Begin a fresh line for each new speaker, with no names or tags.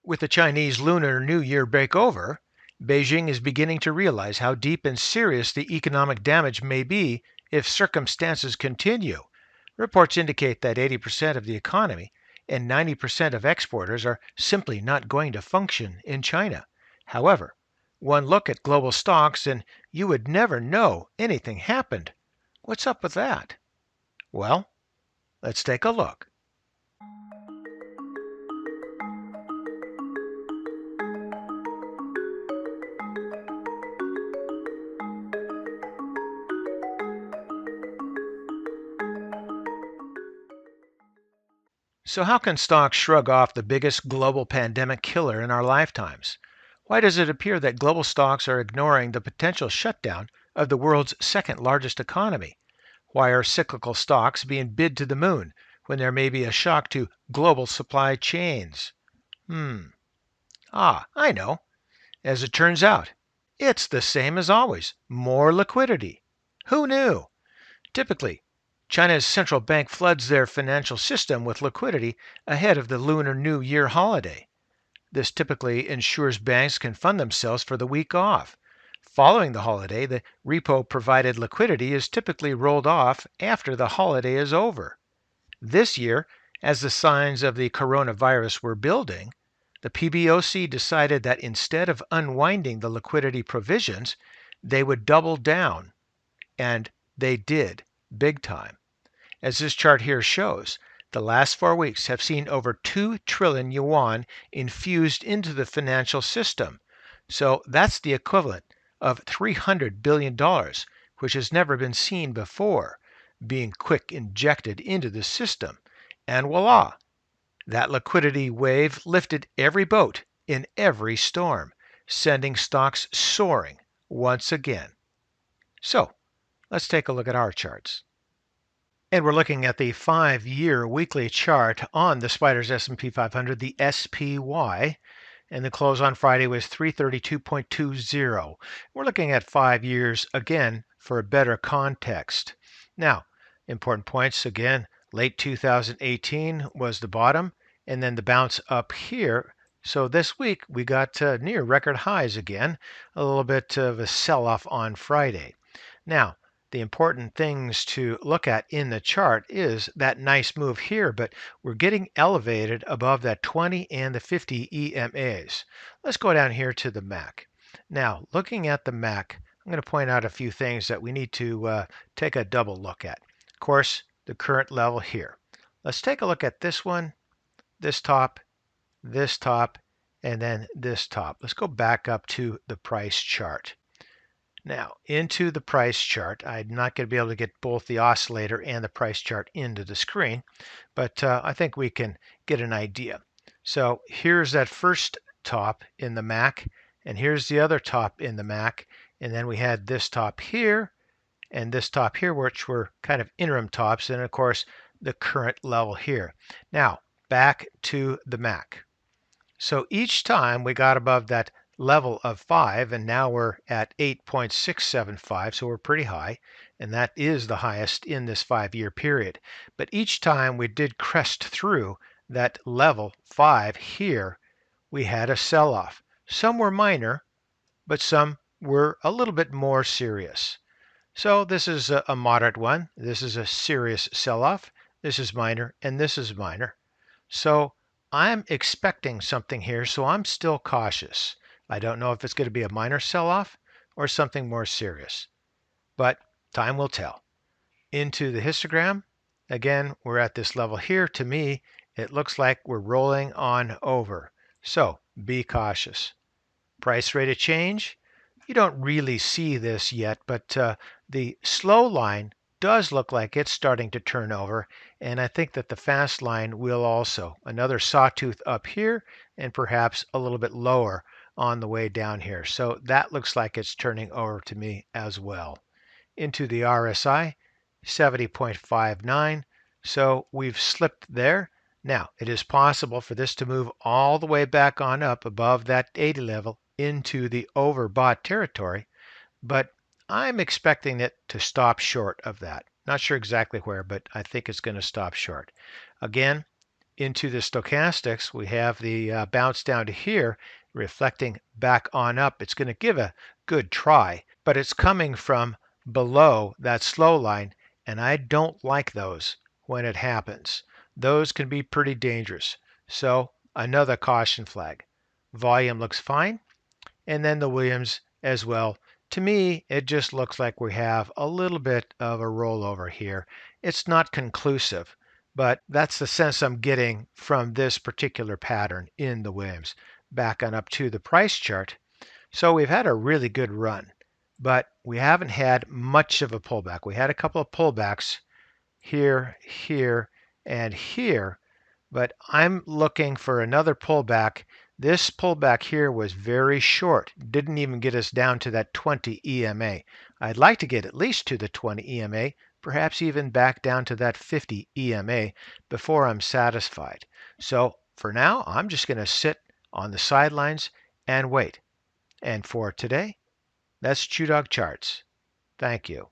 With the Chinese Lunar New Year break over, Beijing is beginning to realize how deep and serious the economic damage may be if circumstances continue. Reports indicate that 80% of the economy and 90% of exporters are simply not going to function in China. However, one look at global stocks and you would never know anything happened. What's up with that? Well, let's take a look. So, how can stocks shrug off the biggest global pandemic killer in our lifetimes? Why does it appear that global stocks are ignoring the potential shutdown of the world's second largest economy? Why are cyclical stocks being bid to the moon when there may be a shock to global supply chains? I know. As it turns out, it's the same as always, more liquidity. Who knew? Typically, China's central bank floods their financial system with liquidity ahead of the Lunar New Year holiday. This typically ensures banks can fund themselves for the week off. Following the holiday, the repo provided liquidity is typically rolled off after the holiday is over. This year, as the signs of the coronavirus were building, the PBOC decided that instead of unwinding the liquidity provisions, they would double down. And they did, big time. As this chart here shows, the last 4 weeks have seen over 2 trillion yuan infused into the financial system. So that's the equivalent of $300 billion, which has never been seen before, being quick injected into the system. And voila, that liquidity wave lifted every boat in every storm, sending stocks soaring once again. So let's take a look at our charts. And we're looking at the 5-year weekly chart on the Spiders S&P 500, the SPY, and the close on Friday was 332.20. We're looking at 5 years again for a better context. Now, important points again, late 2018 was the bottom, and then the bounce up here. So this week we got near record highs again, a little bit of a sell-off on Friday. Now, the important things to look at in the chart is that nice move here, but we're getting elevated above that 20 and the 50 EMAs. Let's go down here to the MAC. Now, looking at the MAC, I'm going to point out a few things that we need to take a double look at. Of course, the current level here. Let's take a look at this one, this top, and then this top. Let's go back up to the price chart. Now, into the price chart, I'm not going to be able to get both the oscillator and the price chart into the screen, but I think we can get an idea. So here's that first top in the MAC, and here's the other top in the MAC, and then we had this top here and this top here, which were kind of interim tops, and of course the current level here. Now, back to the MAC. So each time we got above that level of 5, and now we're at 8.675, so we're pretty high, and that is the highest in this 5-year period. But each time we did crest through that level 5 here, we had a sell-off. Some were minor, but some were a little bit more serious. So this is a moderate one. This is a serious sell-off. This is minor, and this is minor. So I'm expecting something here, so I'm still cautious. I don't know if it's going to be a minor sell-off or something more serious, but time will tell. Into the histogram, again, we're at this level here. To me, it looks like we're rolling on over. So be cautious. Price rate of change, you don't really see this yet, but the slow line does look like it's starting to turn over, and I think that the fast line will also. Another sawtooth up here and perhaps a little bit lower on the way down here. So that looks like it's turning over to me as well. Into the RSI, 70.59. So we've slipped there. Now, it is possible for this to move all the way back on up above that 80 level into the overbought territory, but I'm expecting it to stop short of that. Not sure exactly where, but I think it's going to stop short. Again, into the stochastics, we have the bounce down to here, reflecting back on up. It's going to give a good try, but it's coming from below that slow line, and I don't like those when it happens. Those can be pretty dangerous. So another caution flag. Volume looks fine, and then the Williams as well. To me, it just looks like we have a little bit of a rollover here. It's not conclusive, but that's the sense I'm getting from this particular pattern in the Williams. Back on up to the price chart. So we've had a really good run, but we haven't had much of a pullback. We had a couple of pullbacks here, here, and here, but I'm looking for another pullback. This pullback here was very short, didn't even get us down to that 20 EMA. I'd like to get at least to the 20 EMA, perhaps even back down to that 50 EMA before I'm satisfied. So for now, I'm just going to sit on the sidelines and wait. And for today, that's ChewDog Charts. Thank you.